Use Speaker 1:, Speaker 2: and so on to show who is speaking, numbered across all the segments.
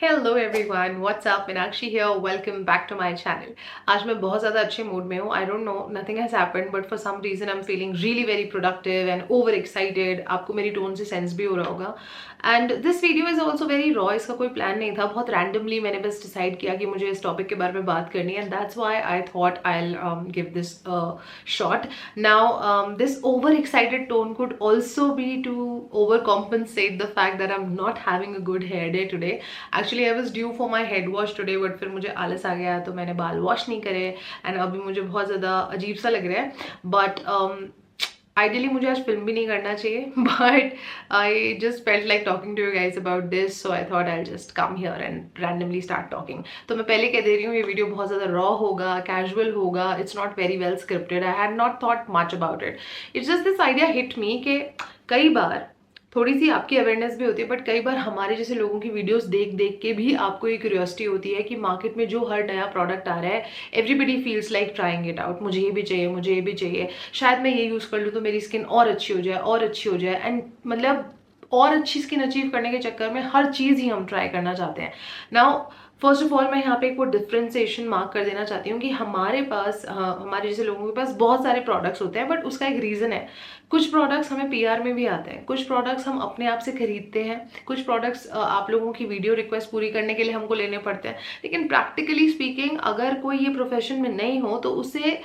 Speaker 1: Hello everyone, what's up, Meenakshi here, welcome back to my channel. आज मैं बहुत ज़्यादा अच्छे मूड में हूँ। I don't know, nothing has happened, but for some reason I am feeling really very productive and over excited. आपको मेरी tone से सेंस भी हो रहा होगा। And this video is also very raw. इसका कोई प्लान नहीं था, बहुत रैंडमली मैंने बस डिसाइड किया कि मुझे इस टॉपिक के बारे में बात करनी है, and that's why I thought I will give this shot. Now this over excited tone could also be to overcompensate the fact that I'm not having a good hair day today. Actually I was due for my head wash today, but फिर मुझे आलस आ गया तो मैंने बाल wash नहीं करे, and अभी मुझे बहुत ज़्यादा अजीब सा लग रहा है। बट आइडियली मुझे आज फिल्म भी नहीं करना चाहिए, but I just felt like talking to you guys about this, so I thought I just come here and randomly start talking. तो मैं पहले कह दे रही हूँ, ये वीडियो बहुत ज़्यादा रॉ होगा, कैजुअल होगा, it's not very well scripted. I had not thought much about it. It's just this idea hit me कि कई बार थोड़ी सी आपकी अवेयरनेस भी होती है, बट कई बार हमारे जैसे लोगों की वीडियोस देख देख के भी आपको एक क्यूरियोसिटी होती है कि मार्केट में जो हर नया प्रोडक्ट आ रहा है, everybody feels like trying it out. मुझे ये भी चाहिए, मुझे ये भी चाहिए, शायद मैं ये यूज़ कर लूँ तो मेरी स्किन और अच्छी हो जाए, और अच्छी हो जाए, एंड मतलब और अच्छी स्किन अचीव करने के चक्कर में हर चीज़ ही हम ट्राई करना चाहते हैं। नाउ फर्स्ट ऑफ ऑल मैं यहाँ पे एक वो डिफ्रेंसिएशन मार्क कर देना चाहती हूँ कि हमारे पास हमारे जैसे लोगों के पास बहुत सारे प्रोडक्ट्स होते हैं, बट उसका एक रीज़न है। कुछ प्रोडक्ट्स हमें पीआर में भी आते हैं, कुछ प्रोडक्ट्स हम अपने आप से खरीदते हैं, कुछ प्रोडक्ट्स आप लोगों की वीडियो रिक्वेस्ट पूरी करने के लिए हमको लेने पड़ते हैं। लेकिन प्रैक्टिकली स्पीकिंग अगर कोई ये प्रोफेशन में नहीं हो तो उसे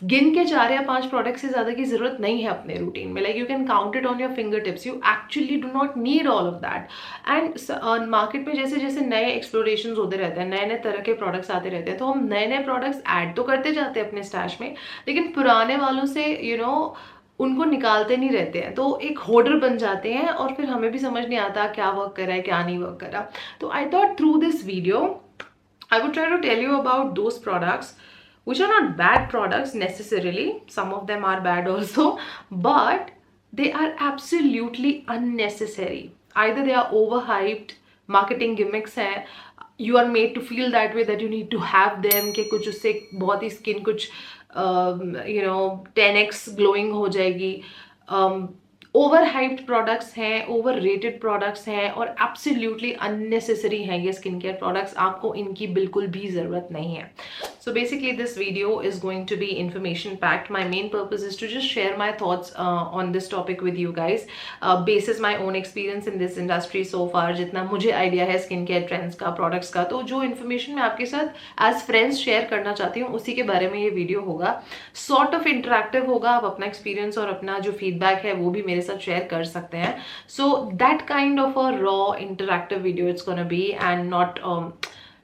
Speaker 1: गिन के 4 या 5 प्रोडक्ट से ज़्यादा की ज़रूरत नहीं है अपने रूटीन में। Like you can count it on your finger tips. You actually do not need all of that. And market में जैसे जैसे नए एक्सप्लोरेशन होते रहते हैं, नए नए तरह के प्रोडक्ट्स आते रहते हैं, तो हम नए नए प्रोडक्ट्स ऐड तो करते जाते हैं अपने स्टैश में, लेकिन पुराने वालों से उनको निकालते नहीं रहते हैं, तो एक होल्डर बन जाते हैं और फिर हमें भी समझ नहीं आता क्या वर्क कर रहा है, क्या नहीं वर्क कर रहा। तो I thought through this video I would try to tell you about those products which are not bad products necessarily. Some of them are bad also, but they are absolutely unnecessary. Either they are overhyped, marketing gimmicks हैं, you are made to feel that way that you need to have them, कि कुछ उससे बहुत ही skin कुछ 10x glowing हो जाएगी। Over hyped products हैं, over rated products हैं, और एब्सोल्युटली अननेसेसरी हैं ये स्किन केयर प्रोडक्ट्स। आपको इनकी बिल्कुल भी ज़रूरत नहीं है। So basically this video is going to be information packed. My main purpose is to just share my thoughts on this topic with you guys, basis my own experience in this industry so far. जितना मुझे idea है skin care trends का, products का, तो जो information मैं आपके साथ एज फ्रेंड्स शेयर करना चाहती हूँ उसी के बारे में ये वीडियो होगा। सॉर्ट ऑफ इंटरेक्टिव होगा, आप अपना एक्सपीरियंस और अपना जो फीडबैक है वो भी मेरे साथ शेयर कर सकते हैं। So that kind of a raw interactive video it's gonna be, and not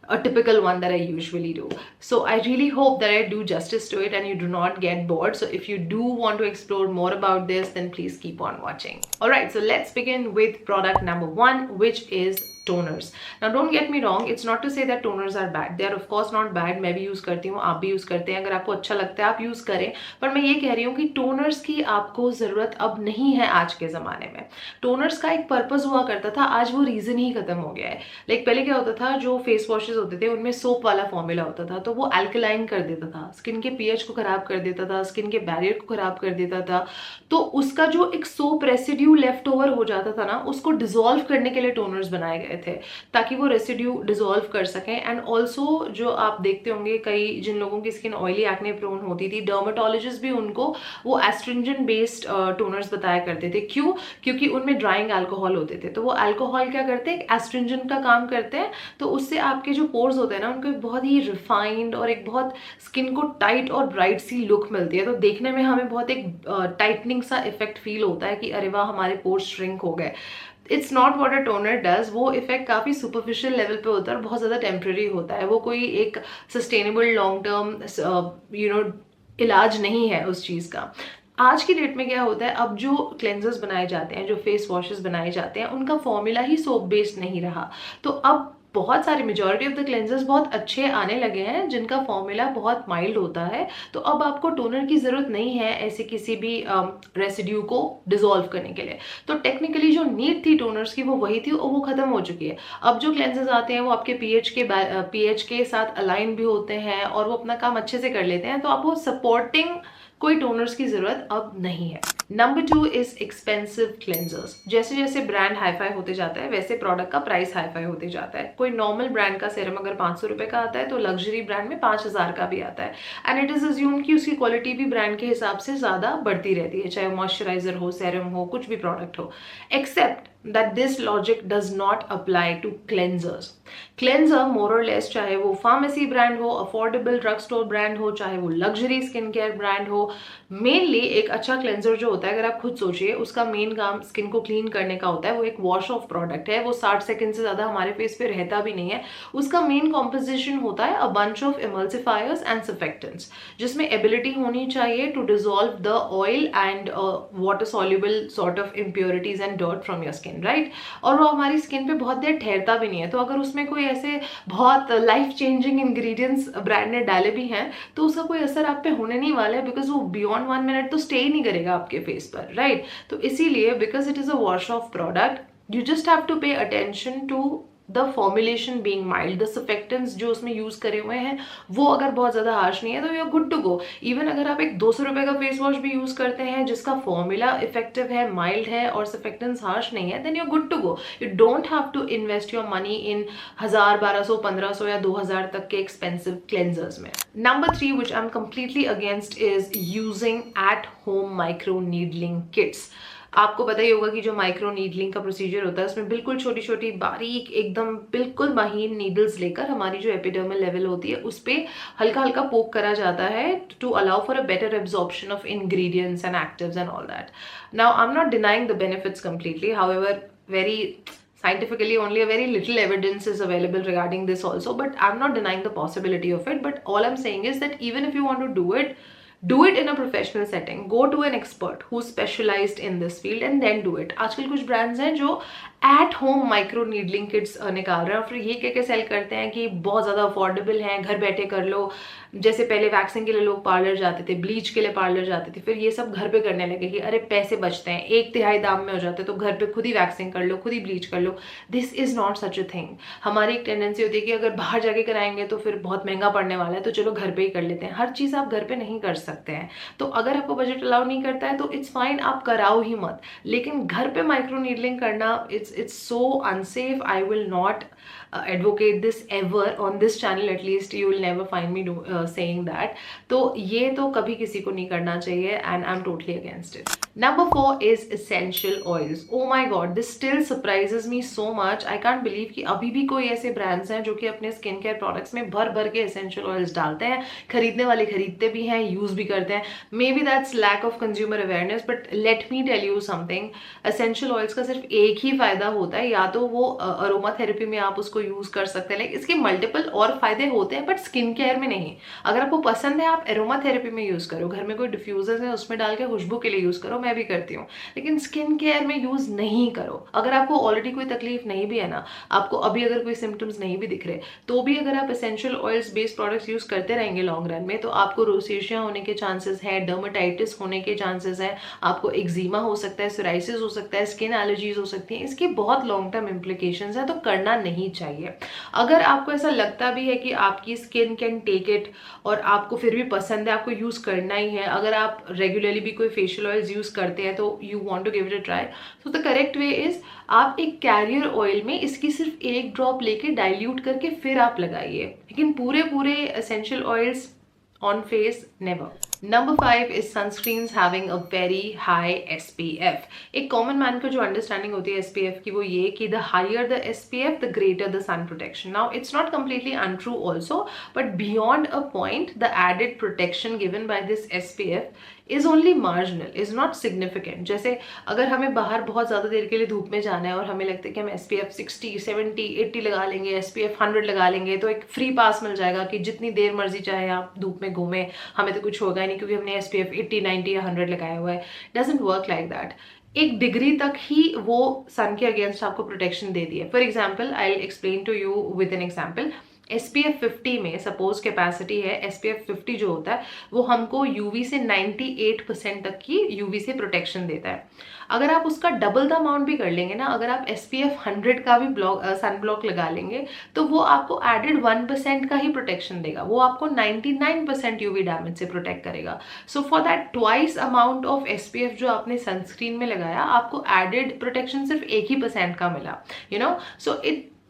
Speaker 1: a typical one that I usually do. So I really hope that I do justice to it and you do not get bored. So if you do want to explore more about this, then please keep on watching. Alright, so let's begin with product number 1, which is toners. Now don't get me wrong, it's not to say that toners are bad. They are of course not bad. मैं भी use करती हूँ, आप भी use करते हैं। अगर आपको अच्छा लगता है आप यूज करें, पर मैं ये कह रही हूँ कि टोनर्स की आपको जरूरत अब नहीं है आज के जमाने में। टोनर्स का एक पर्पस हुआ करता था, आज वो रीजन ही खत्म हो गया है। लाइक पहले क्या होता था, जो फेस वॉशेस होते थे उनमें सोप वाला फॉर्मूला होता था, तो वो अल्कलाइन कर देता था, स्किन के पीएच को खराब कर देता था, स्किन के बैरियर को खराब कर देता था। तो उसका जो एक सोप रेसिड्यू लेफ्ट ओवर हो जाता था ना, उसको डिसॉल्व करने के लिए टोनर्स बनाए गए थे ताकि वो रेसिड्यू डिसॉल्व कर सकें। एंड ऑल्सो जो आप देखते होंगे, कई जिन लोगों की स्किन ऑयली एक्ने प्रोन होती थी, डर्मेटोलॉजिस्ट भी उनको वो एस्ट्रिंजेंट बेस्ड टोनर्स बताया करते थे। क्यों? क्योंकि उनमें ड्राइंग अल्कोहल होते थे, तो वो अल्कोहल क्या करते हैं, एस्ट्रिंजेंट का काम करते हैं, तो उससे आपके जो पोर्स होते हैं ना, उनको एक बहुत ही रिफाइंड और एक बहुत स्किन को टाइट और ब्राइट सी लुक मिलती है। तो देखने में हमें बहुत एक टाइटनिंग सा इफेक्ट फील होता है कि अरे वाह हमारे पोर्स श्रिंक हो गए। It's not what a toner does. वो इफेक्ट काफ़ी सुपरफिशियल लेवल पे होता है और बहुत ज़्यादा टेम्प्रेरी होता है। वो कोई एक सस्टेनेबल लॉन्ग टर्म इलाज नहीं है उस चीज़ का। आज की डेट में क्या होता है, अब जो क्लेंजर्स बनाए जाते हैं, जो फेस वॉशेस बनाए जाते हैं, उनका फॉर्मूला ही सोप बेस्ड नहीं रहा। तो अब बहुत सारे मेजॉरिटी ऑफ द क्लेंजर्स बहुत अच्छे आने लगे हैं जिनका फॉर्मूला बहुत माइल्ड होता है। तो अब आपको टोनर की ज़रूरत नहीं है ऐसे किसी भी रेसिड्यू को डिसॉल्व करने के लिए। तो टेक्निकली जो नीड थी टोनर्स की वो वही थी और वो खत्म हो चुकी है। अब जो क्लेंजर्स आते हैं वो आपके पीएच के साथ अलाइन भी होते हैं और वो अपना काम अच्छे से कर लेते हैं। तो आपको सपोर्टिंग कोई टोनर्स की ज़रूरत अब नहीं है। Number 2 is expensive cleansers. जैसे जैसे ब्रांड हाईफाई होते जाता है वैसे प्रोडक्ट का प्राइस हाईफाई होते जाता है। कोई नॉर्मल ब्रांड का सीरम अगर 500 रुपए का आता है तो लग्जरी ब्रांड में 5000 का भी आता है, एंड इट इज अज्यूम कि उसकी क्वालिटी भी ब्रांड के हिसाब से ज्यादा बढ़ती रहती है, चाहे मॉइस्चराइजर हो, सीरम हो, कुछ भी प्रोडक्ट हो, accept that this logic does not apply to cleansers. Cleanser more or less, चाहे वो फार्मेसी ब्रांड हो, अफोर्डेबल ड्रग स्टोर ब्रांड हो, चाहे वो लग्जरी स्किन केयर ब्रांड हो, मेनली एक अच्छा क्लेंजर जो होता है, अगर आप खुद सोचिए, उसका मेन काम स्किन को क्लीन करने का होता है। वो एक वॉश ऑफ प्रोडक्ट है, वो 60 सेकंड से ज्यादा हमारे फेस पे रहता भी नहीं है। उसका मेन कॉम्पोजिशन होता है a bunch of emulsifiers and surfactants, जिसमें एबिलिटी होनी चाहिए to dissolve the oil and water soluble sort of impurities and dirt from your skin, right. और वो हमारी स्किन पे बहुत देर ठहरता भी नहीं है। तो अगर उसमें कोई ऐसे बहुत लाइफ चेंजिंग इंग्रेडिएंट्स ब्रांड ने डाले भी हैं तो उसका कोई असर आप पे होने नहीं वाला है, बिकॉज वो बियॉन्ड 1 मिनट तो स्टे ही नहीं करेगा आपके फेस पर, राइट। तो इसीलिए because it is a wash off product you just have to pay attention to the formulation being mild, the surfactants जो उसमें यूज करे हुए हैं वो अगर बहुत ज्यादा हार्श नहीं है तो you are good to go. Even अगर आप एक 200 रुपए का फेस वॉश भी यूज करते हैं जिसका फॉर्मूला इफेक्टिव है, माइल्ड है और सर्फेक्टेंट्स हार्श नहीं है, then you are good to go. You don't have to invest your money in 1000, 1200, 1500 या 2000 तक के एक्सपेंसिव क्लेंजर्स में। Number 3 which I am completely against is using at home micro needling kits. आपको पता ही होगा कि जो माइक्रो नीडलिंग का प्रोसीजर होता है उसमें बिल्कुल छोटी छोटी बारीक एकदम बिल्कुल महीन नीडल्स लेकर हमारी जो एपिडर्मल लेवल होती है उस पर हल्का हल्का पोक करा जाता है to allow for a better absorption of ingredients and actives and all that. Now I am not denying the benefits completely, however very scientifically only a very little evidence is available regarding this also, but I'm not denying the possibility of it. But all I'm saying is that even if you want to do it in a professional setting, go to an expert who's specialized in this field and then do it. आजकल कुछ brands हैं जो at home micro needling kits निकाल रहे हैं और फिर ये कह के सेल करते हैं कि बहुत ज़्यादा अफोर्डेबल हैं, घर बैठे कर लो। जैसे पहले वैक्सिंग के लिए लोग पार्लर जाते थे, ब्लीच के लिए पार्लर जाते थे, फिर ये सब घर पे करने लगे कि अरे पैसे बचते हैं, 1/3 दाम में हो जाते हैं तो घर पे खुद ही वैक्सिंग कर लो, खुद ही ब्लीच कर लो। This is not such a thing. हमारी एक टेंडेंसी होती है कि अगर बाहर जाके कराएंगे तो फिर बहुत महंगा पड़ने वाला है, तो चलो घर पे ही कर लेते हैं। हर चीज़ आप घर पे नहीं कर सकते हैं, तो अगर आपको बजट अलाउ नहीं करता है तो इट्स फाइन, आप कराओ ही मत। लेकिन घर पे माइक्रो नीडलिंग करना it's so unsafe. I will not advocate this ever on this channel, at least you will never find me saying that. तो ये तो कभी किसी को नहीं करना चाहिए and I'm totally against it. Number 4 is essential oils. Oh my god, this still surprises me so much. I can't believe कि अभी भी कोई ऐसे brands हैं जो कि अपने स्किन केयर प्रोडक्ट्स में भर भर के essential oils डालते हैं। खरीदने वाले खरीदते भी हैं, यूज भी करते हैं। Maybe that's lack of consumer awareness, but let me tell you something. Essential oils का सिर्फ एक ही फायदा होता है, या तो वो अरोमा थेरेपी में आप उसको यूज कर सकते हैं, इसके मल्टीपल और फायदे होते हैं बट स्किन केयर में नहीं। अगर आपको पसंद है आप एरोमा थेरेपी में यूज करो, घर में कोई डिफ्यूजर है उसमें डाल के खुशबू के लिए यूज करो, मैं भी करती हूँ, लेकिन स्किन केयर में यूज नहीं करो। अगर आपको ऑलरेडी कोई तकलीफ नहीं भी है ना, आपको अभी अगर कोई सिम्टम्स नहीं भी दिख रहे, तो भी अगर आप essential oils based products use करते रहेंगे लॉन्ग रन में, तो आपको रोसेशिया होने के चांसेस है, डर्मेटाइटिस होने के चांसेस है, आपको एक्जिमा हो सकता है, सोराइसिस हो सकता है, स्किन एलर्जीज हो सकती हैं। इसके बहुत लॉन्ग टर्म इम्प्लीकेशंस हैं, तो करना नहीं चाहिए। अगर आपको ऐसा लगता भी है कि आपकी स्किन कैन टेक इट और आपको फिर भी पसंद है, आपको यूज करना ही है, अगर आप रेगुलरली भी कोई फेशियल ऑयल्स यूज करते हैं तो you want to give it a try, so the correct way is आप एक कैरियर ऑयल में इसकी सिर्फ एक ड्रॉप लेके डाइल्यूट करके फिर आप लगाइए, लेकिन पूरे essential oils on face never. Number 5 is sunscreens having a very high SPF. एक common man को जो understanding होती है SPF की वो ये कि the higher the SPF the greater the sun protection. Now it's not completely untrue also, but beyond a point the added protection given by this SPF is only marginal, is not significant. जैसे अगर हमें बाहर बहुत ज़्यादा देर के लिए धूप में जाना है और हमें लगता है कि हम SPF 60, 70, 80 लगा लेंगे, SPF 100 लगा लेंगे तो एक फ्री पास मिल जाएगा कि जितनी देर मर्जी चाहे आप धूप में घूमें, हमें तो कुछ होगा ही नहीं क्योंकि हमने SPF 80, 90 या 100 लगाया हुआ है। Doesn't work like that. एक डिग्री तक ही वो सन के अगेंस्ट आपको प्रोटेक्शन दे दी है। For example I explain to you with an example SPF 50 में सपोज कैपेसिटी है, SPF 50 जो होता है वो हमको UV से 98% तक की UV से प्रोटेक्शन देता है। अगर आप उसका डबल द अमाउंट भी कर लेंगे ना, अगर आप SPF 100 का भी सन ब्लॉक लगा लेंगे तो वो आपको एडेड 1% का ही प्रोटेक्शन देगा, वो आपको 99% UV डैमेज से प्रोटेक्ट करेगा। So for that twice amount of SPF जो आपने सनस्क्रीन में लगाया, आपको एडेड प्रोटेक्शन सिर्फ 1% का मिला, you know. So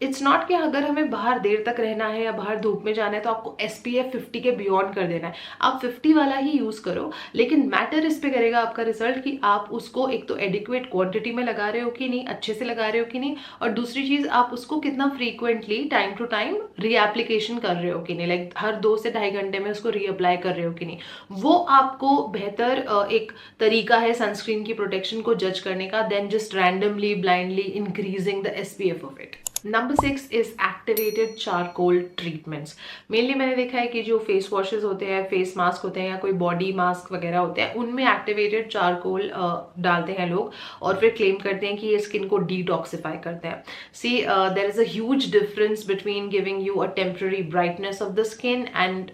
Speaker 1: it's not कि अगर हमें बाहर देर तक रहना है या बाहर धूप में जाना है तो आपको SPF 50 के बियॉन्ड कर देना है। आप 50 वाला ही यूज़ करो, लेकिन मैटर इस पे करेगा आपका रिजल्ट कि आप उसको एक तो एडिक्वेट क्वांटिटी में लगा रहे हो कि नहीं, अच्छे से लगा रहे हो कि नहीं, और दूसरी चीज़ आप उसको कितना frequently time to time reapplication कर रहे हो कि नहीं, लाइक हर 2 से ढाई घंटे में उसको रीअप्लाई कर रहे हो कि नहीं। वो आपको बेहतर एक तरीका है सनस्क्रीन की प्रोटेक्शन को जज करने का then just randomly blindly increasing the SPF of it. Number 6 is activated charcoal treatments. Mainly मैंने देखा है कि जो फेस वॉशेज होते हैं, फेस मास्क होते हैं या कोई बॉडी मास्क वगैरह होते हैं, उनमें एक्टिवेटेड चारकोल डालते हैं लोग और फिर क्लेम करते हैं कि ये स्किन को डिटॉक्सिफाई करते हैं। See there is a huge difference between giving you a temporary brightness of the skin and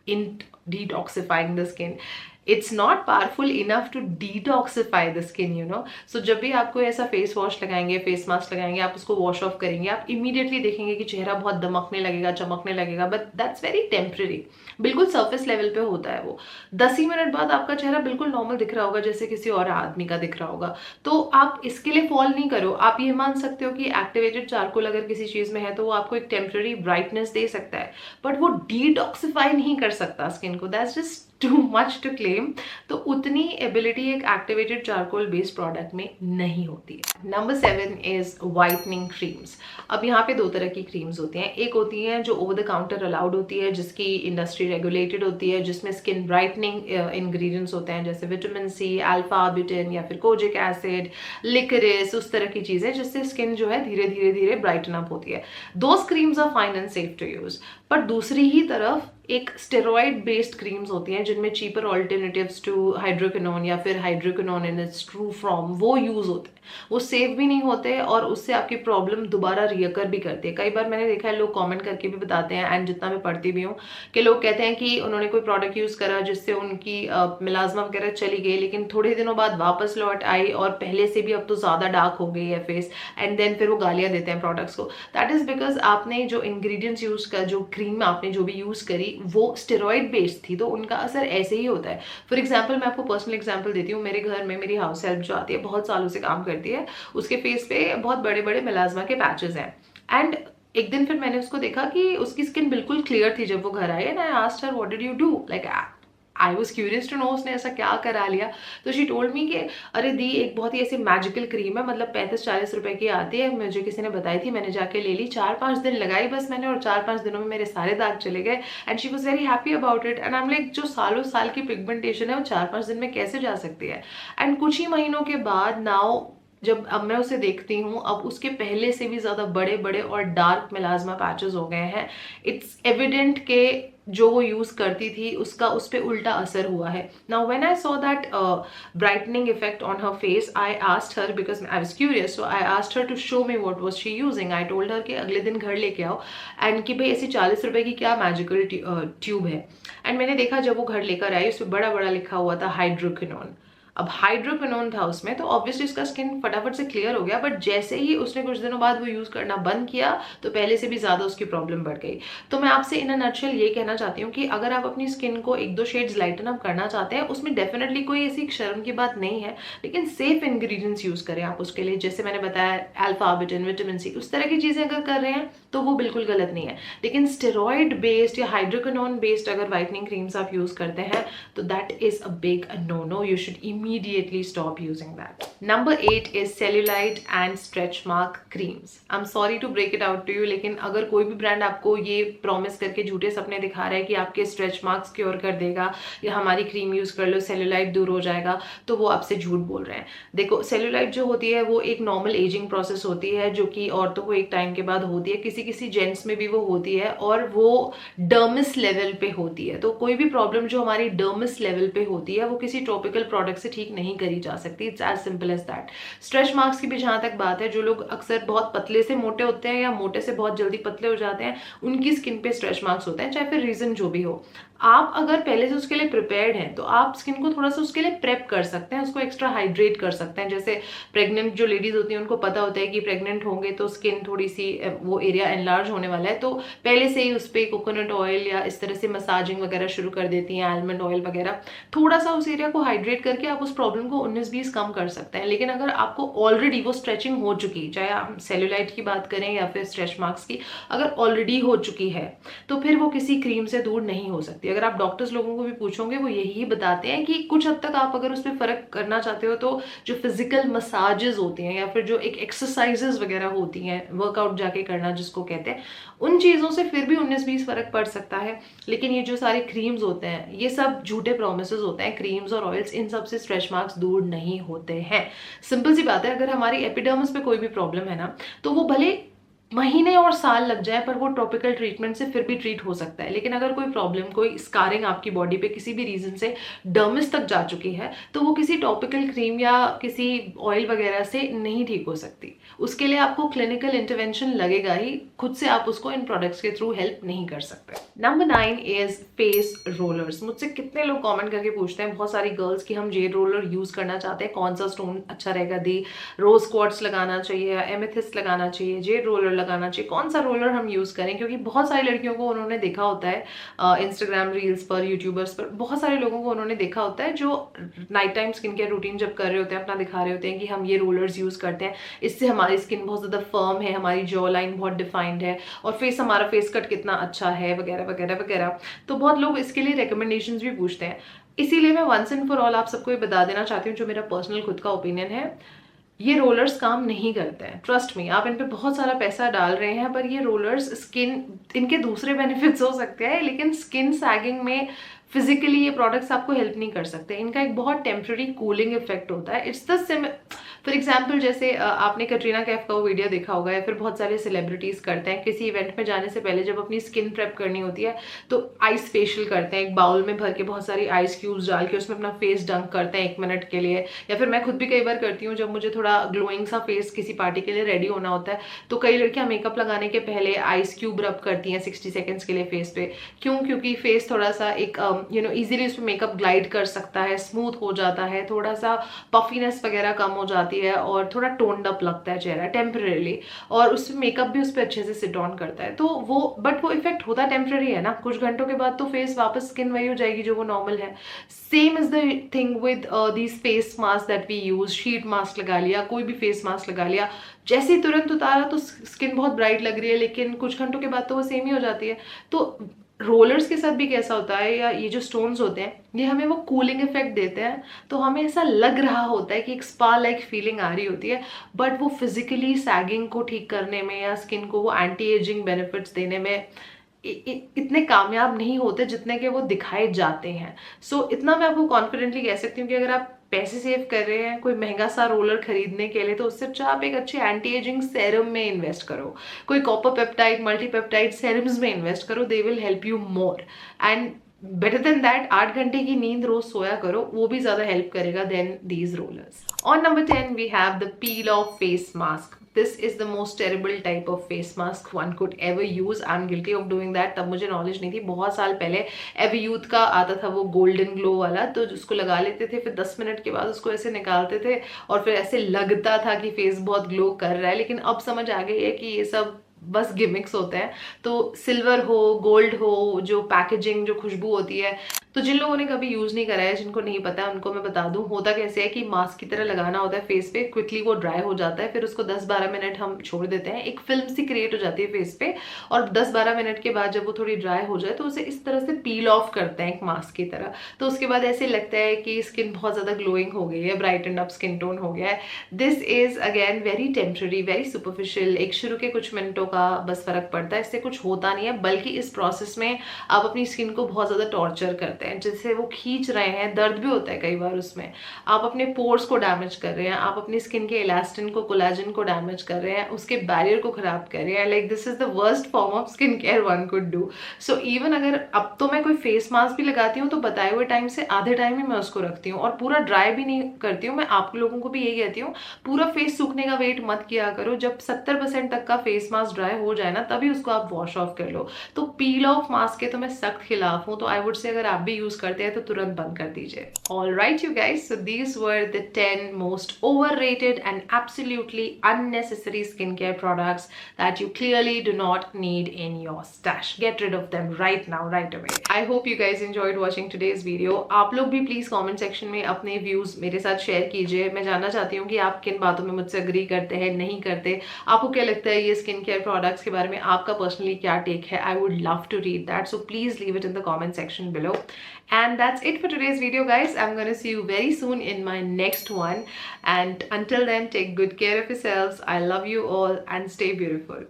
Speaker 1: in detoxifying the skin. It's not powerful enough to detoxify the skin, you know. So जब भी आपको ऐसा face wash लगाएंगे, face mask लगाएंगे, आप उसको wash off करेंगे, आप इमीडिएटली देखेंगे कि चेहरा बहुत दमकने लगेगा, चमकने लगेगा, बट दैट्स वेरी टेम्पररी, बिल्कुल सर्फेस लेवल पे होता है वो। 10 ही मिनट बाद आपका चेहरा बिल्कुल नॉर्मल दिख रहा होगा, जैसे किसी और आदमी का दिख रहा होगा। तो आप इसके लिए फॉल नहीं करो। आप ये मान सकते हो कि एक्टिवेटेड चारकोल अगर किसी चीज में है तो वो आपको एक टेम्पररी ब्राइटनेस दे सकता है, बट वो डिटॉक्सिफाई नहीं कर सकता स्किन को। That's just too much to claim. तो उतनी एबिलिटी एक एक्टिवेटेड चारकोल बेस्ड प्रोडक्ट में नहीं होती है। Number 7 is whitening creams. अब यहाँ पे दो तरह की क्रीम्स होती हैं। एक होती हैं जो ओवर द काउंटर अलाउड होती है, जिसकी इंडस्ट्री रेगुलेटेड होती है, जिसमें स्किन ब्राइटनिंग इंग्रेडिएंट्स होते हैं, जैसे विटामिन सी, अल्फा ब्यूटेन या फिर कोजिक एसिड, लिकरिस, उस तरह की चीजें, जिससे स्किन जो है धीरे धीरे धीरे ब्राइटन अप होती है। Those creams are fine and safe to use. पर दूसरी ही तरफ एक स्टेरॉइड बेस्ड क्रीम्स होती हैं जिनमें चीपर ऑल्टरनेटिव्स टू हाइड्रोक्विनोन या फिर hydroquinone in its true form वो यूज होते हैं। वो सेफ भी नहीं होते और उससे आपकी प्रॉब्लम दोबारा रियकर भी करती है। कई बार मैंने देखा है लोग कमेंट करके भी बताते हैं, एंड जितना मैं पढ़ती भी हूँ, कि लोग कहते हैं कि उन्होंने कोई प्रोडक्ट यूज करा जिससे उनकी मिलाजमा वगैरह चली गई, लेकिन थोड़े दिनों बाद वापस लौट आई और पहले से भी अब तो ज्यादा डार्क हो गई है फेस, एंड देन फिर वो गालियां देते हैं प्रोडक्ट्स को। दैट इज बिकॉज आपने जो इंग्रेडिएंट्स यूज कर, जो क्रीम आपने जो भी यूज करी वो स्टेरॉइड बेस्ड थी, तो उनका असर ऐसे ही होता है। फॉर एग्जाम्पल मैं आपको पर्सनल एग्जाम्पल देती हूँ। मेरे घर में मेरी हाउस हेल्प जो आती है, बहुत सालों से काम करती है, उसके फेस पे बहुत बड़े बड़े मिलाजमा के पैचेस हैं। एंड एक दिन फिर मैंने उसको देखा कि उसकी स्किन बिल्कुल क्लियर थी जब वो घर आई, and I asked her what did you do, like I was curious to know उसने ऐसा क्या करा लिया। तो शी टोल्ड मी कि अरे दी, एक बहुत ही ऐसी मैजिकल क्रीम है, मतलब 35-40 रुपए की आती है, मुझे किसी ने बताई थी, मैंने जाके ले ली, 4-5 दिन लगाई बस मैंने, और 4-5 दिनों में मेरे सारे दाग चले गए। And she was very happy about it. And I am like, जो सालों साल की पिगमेंटेशन है वो 4-5 दिन में कैसे जा सकती है। एंड कुछ ही महीनों के बाद नाउ जब अब मैं उसे देखती हूँ, अब उसके पहले से भी ज्यादा बड़े बड़े और डार्क मिलाजमा पैचेस हो गए हैं। इट्स एविडेंट के जो वो यूज करती थी उसका उस पर उल्टा असर हुआ है। Now when I saw that brightening effect on her face, I asked her, because I was curious, so I asked her to show me what was she using. I told her कि अगले दिन घर लेके आओ and कि भाई ऐसी 40 रुपए की क्या मैजिकल ट्यूब है। एंड मैंने देखा जब वो घर लेकर आई, उस पर बड़ा बड़ा लिखा हुआ था हाइड्रोक्विनोन। अब हाइड्रोक्विनोन था उसमें, तो ऑब्वियसली उसका स्किन फटाफट से क्लियर हो गया, बट जैसे ही उसने कुछ दिनों बाद वो यूज करना बंद किया तो पहले से भी ज्यादा उसकी प्रॉब्लम बढ़ गई। तो मैं आपसे इन अ नटशेल ये कहना चाहती हूँ कि अगर आप अपनी स्किन को 1-2 शेड्स लाइटन अप करना चाहते हैं, उसमें डेफिनेटली कोई ऐसी शर्म की बात नहीं है, लेकिन सेफ इंग्रेडिएंट्स यूज करें आप उसके लिए। जैसे मैंने बताया अल्फा ब्यूटेन, विटामिन सी, उस तरह की चीजें अगर कर रहे हैं तो वो बिल्कुल गलत नहीं है। लेकिन स्टेरॉइड बेस्ड या हाइड्रोक्विनोन बेस्ड अगर व्हाइटनिंग क्रीम्स आप यूज करते हैं तो that is a big no no. You should immediately stop using that. Number 8 is cellulite and stretch mark creams. I'm sorry to break it out to you, लेकिन अगर कोई भी brand आपको ये प्रॉमिस करके झूठे सपने दिखा रहा है कि आपके स्ट्रेच मार्क्स क्योर कर देगा या हमारी क्रीम यूज कर लो सेल्यूलाइट दूर हो जाएगा, तो वो आपसे झूठ बोल रहे हैं। देखो, सेल्यूलाइट जो होती है वो एक नॉर्मल एजिंग प्रोसेस होती है, जो कि औरतों को एक टाइम के बाद होती है, किसी किसी जेंट्स में भी वो होती है, और वो डर्मिस लेवल पे होती है। तो कोई भी प्रॉब्लम जो हमारी डर्मिस लेवल पे होती है वो किसी टॉपिकल प्रोडक्ट से ठीक नहीं करी जा सकती। It's as simple as that. Stretch marks की भी जहाँ तक बात है, जो लोग अक्सर बहुत पतले से मोटे होते हैं या मोटे से बहुत जल्दी पतले हो जाते हैं, उनकी स्किन पे स्ट्रेच मार्क्स होते हैं, चाहे फिर रीजन जो भी हो। आप अगर पहले से उसके लिए प्रिपेयर्ड हैं तो आप स्किन को थोड़ा सा उसके लिए प्रेप कर सकते हैं, उसको एक्स्ट्रा हाइड्रेट कर सकते हैं। जैसे प्रेग्नेंट जो लेडीज होती हैं उनको पता होता है कि प्रेग्नेंट होंगे तो स्किन थोड़ी सी वो एरिया एनलार्ज होने वाला है, तो पहले से ही उस पर कोकोनट ऑयल या इस तरह से मसाजिंग वगैरह शुरू कर देती हैं, आलमंड ऑयल वगैरह, थोड़ा सा उस एरिया को हाइड्रेट करके आप उस प्रॉब्लम को 19-20 कम कर सकते हैं। लेकिन अगर आपको ऑलरेडी वो स्ट्रेचिंग हो चुकी, चाहे आप सेल्यूलाइट की बात करें या फिर स्ट्रेच मार्क्स की, अगर ऑलरेडी हो चुकी है तो फिर वो किसी क्रीम से दूर नहीं हो सकती। अगर आप डॉक्टर्स लोगों को भी पूछोगे वो यही बताते हैं कि कुछ हद तक आप अगर उस पर फर्क करना चाहते हो तो जो फिजिकल मसाजेस होती हैं या फिर जो एक एक्सरसाइजेस वगैरह होती हैं, वर्कआउट जाके करना जिसको कहते हैं, उन चीज़ों से फिर भी 19-20 फर्क पड़ सकता है। लेकिन ये जो सारे क्रीम्स होते हैं ये सब झूठे प्रोमिसेस होते हैं। क्रीम्स और ऑयल्स, इन सब से स्ट्रेच मार्क्स दूर नहीं होते हैं। सिंपल सी बात है, अगर हमारी एपिडर्मिस पे कोई भी प्रॉब्लम है ना, तो वो भले महीने और साल लग जाए पर वो टॉपिकल ट्रीटमेंट से फिर भी ट्रीट हो सकता है। लेकिन अगर कोई प्रॉब्लम, कोई स्कारिंग आपकी बॉडी पे किसी भी रीजन से डर्मिस तक जा चुकी है तो वो किसी टॉपिकल क्रीम या किसी ऑयल वगैरह से नहीं ठीक हो सकती। उसके लिए आपको क्लिनिकल इंटरवेंशन लगेगा ही, खुद से आप उसको इन प्रोडक्ट्स के थ्रू हेल्प नहीं कर सकते। Number 9 is face rollers. मुझसे कितने लोग कॉमेंट करके पूछते हैं, बहुत सारी गर्ल्स, कि हम जेड रोलर यूज करना चाहते हैं, कौन सा स्टोन अच्छा रहेगा, दी रोज क्वार्ट्स लगाना चाहिए, एमेथिस्ट लगाना चाहिए, जेड रोलर लगाना चाहिए, कौन सा रोलर हम यूज करें? क्योंकि बहुत सारी लड़कियों को उन्होंने देखा होता है इंस्टाग्राम रील्स पर, यूट्यूबर्स पर, बहुत सारे लोगों को उन्होंने देखा होता है जो night time skin care routine जब कर रहे होते हैं, अपना दिखा रहे होते हैं कि हम ये रोलर्स यूज करते हैं, इससे हमारी स्किन बहुत ज्यादा फर्म है, हमारी जॉ लाइन बहुत डिफाइंड है और फेस, हमारा फेस कट कितना अच्छा है वगैरह वगैरह वगैरह। तो बहुत लोग इसके लिए रिकमेंडेशंस भी पूछते हैं। इसीलिए मैं वंस एंड फॉर ऑल आप सबको ये बता देना चाहती हूँ, जो मेरा पर्सनल खुद का ओपिनियन है, ये रोलर्स काम नहीं करते हैं। ट्रस्ट मी, आप इन पे बहुत सारा पैसा डाल रहे हैं पर ये रोलर्स, स्किन, इनके दूसरे बेनिफिट्स हो सकते हैं लेकिन स्किन सैगिंग में फिजिकली ये प्रोडक्ट्स आपको हेल्प नहीं कर सकते। इनका एक बहुत टेम्पररी कूलिंग इफेक्ट होता है। इट्स द फॉर एग्जाम्पल, जैसे आपने कटरीना कैफ का वो वीडियो देखा होगा या फिर बहुत सारे सेलिब्रिटीज करते हैं, किसी इवेंट में जाने से पहले जब अपनी स्किन प्रेप करनी होती है तो आइस फेशियल करते हैं, एक बाउल में भर के बहुत सारी आइस क्यूब्स डाल के उसमें अपना फेस डंक करते हैं 1 मिनट के लिए। या फिर मैं खुद भी कई बार करती हूँ, जब मुझे थोड़ा ग्लोइंग सा फेस किसी पार्टी के लिए रेडी होना होता है तो कई लड़कियां मेकअप लगाने के पहले आइस क्यूब रब करती हैं 60 सेकेंड्स के लिए फेस पे। क्यों? क्योंकि फेस थोड़ा सा एक इजीली उस पर मेकअप ग्लाइड कर सकता है, स्मूथ हो जाता है, थोड़ा सा पफीनेस वगैरह कम हो जाती है और थोड़ा टोन्ड अप लगता है चेहरा टेम्परेली, और उस मेकअप भी उस पर अच्छे से सिट ऑन करता है। तो वो इफेक्ट होता टेम्परेरी है ना, कुछ घंटों के बाद तो फेस वापस स्किन वही हो जाएगी जो वो नॉर्मल है। Same is the thing with these face mask that we use. Sheet mask लगा लिया, कोई भी फेस मास्क लगा लिया, जैसे ही तुरंत उतारा तो स्किन बहुत ब्राइट लग रही है लेकिन कुछ घंटों के बाद तो वो सेम ही हो जाती है। तो रोलर्स के साथ भी कैसा होता है, या ये जो स्टोन्स होते हैं ये हमें वो कूलिंग इफेक्ट देते हैं, तो हमें ऐसा लग रहा होता है कि एक स्पा लाइक फीलिंग आ रही होती है, बट वो फिजिकली सैगिंग को ठीक करने में या स्किन को वो एंटी एजिंग बेनिफिट्स देने में इतने कामयाब नहीं होते जितने के वो दिखाए जाते हैं। सो इतना मैं आपको कॉन्फिडेंटली कह सकती हूँ कि अगर आप पैसे सेव कर रहे हैं कोई महंगा सा रोलर खरीदने के लिए, तो उससे अच्छा आप एक अच्छे एंटी एजिंग सेरम में इन्वेस्ट करो, कोई कॉपर पेप्टाइड, मल्टीपेप्टाइड सेरम्स में इन्वेस्ट करो, they will help you more. And better than that, 8 घंटे की नींद रोज सोया करो, वो भी ज्यादा हेल्प करेगा then these rollers. On number 10 we have the peel off face mask. This is the most terrible type of face mask one could ever use. I'm guilty of doing that. तब मुझे knowledge नहीं थी, बहुत साल पहले एवयूथ का आता था वो गोल्डन ग्लो वाला, तो उसको लगा लेते थे, फिर 10 मिनट के बाद उसको ऐसे निकालते थे और फिर ऐसे लगता था कि फेस बहुत ग्लो कर रहा है। लेकिन अब समझ आ गई है कि ये सब बस गिमिक्स होते हैं। तो सिल्वर हो, गोल्ड हो, जो पैकेजिंग, जो खुशबू होती है, तो जिन लोगों ने कभी यूज नहीं करा है, जिनको नहीं पता है, उनको मैं बता दूं होता कैसे है कि मास्क की तरह लगाना होता है फेस पे, क्विकली वो ड्राई हो जाता है, फिर उसको 10-12 मिनट हम छोड़ देते हैं, एक फिल्म सी क्रिएट हो जाती है फेस पे, और 10-12 मिनट के बाद जब वो थोड़ी ड्राई हो जाए तो उसे इस तरह से पील ऑफ करते हैं एक मास्क की तरह। तो उसके बाद ऐसे लगता है कि स्किन बहुत ज्यादा ग्लोइंग हो गई है, ब्राइटन अप स्किन टोन हो गया है। This is again very temporary, very superficial, एक शुरू के कुछ मिनटों का बस फर्क पड़ता है, इससे कुछ होता नहीं है, बल्कि इस प्रोसेस में आप अपनी स्किन को बहुत ज्यादा टॉर्चर करते हैं। करते हैं, जिससे वो खींच रहे हैं, दर्द भी होता है कई बार उसमें, आप अपने पोर्स को डैमेज कर रहे हैं, आप अपनी स्किन के इलास्टिन को, कोलाजन को डैमेज कर रहे हैं, उसके बैरियर को खराब कर रहे हैं। Like this is the worst form of skin care one could do. So even अगर अब तो मैं कोई फेस मास्क भी लगाती हूँ तो बताए हुए टाइम से आधे टाइम ही मैं उसको रखती हूँ, और पूरा ड्राई भी नहीं करती हूँ। मैं आप लोगों को भी यही कहती हूँ, पूरा फेस सूखने का वेट मत किया करो, जब 70% तक का फेस मास्क ड्राई हो जाए ना तभी उसको आप वॉश ऑफ कर लो। तो पील ऑफ मास्क के तो मैं सख्त खिलाफ हूँ, तो आई वुड से अगर आप भी यूज करते हैं तो तुरंत बंद कर दीजिए। All right you guys, so these were the 10 most overrated and absolutely unnecessary skincare products that you clearly do not need in your stash. Get rid of them right now, right away. I hope you guys enjoyed watching today's video. आप लोग भी please comment section में अपने views मेरे साथ share कीजिए। मैं जानना चाहती हूँ कि आप किन बातों में मुझसे अग्री करते हैं, नहीं करते, आपको क्या लगता है ये स्किन केयर प्रोडक्ट्स के बारे में, आपका पर्सनली क्या टेक है। I would love to read that, so please leave it in the comment section below. And that's it for today's video, guys. I'm going to see you very soon in my next one. And until then, take good care of yourselves. I love you all and stay beautiful.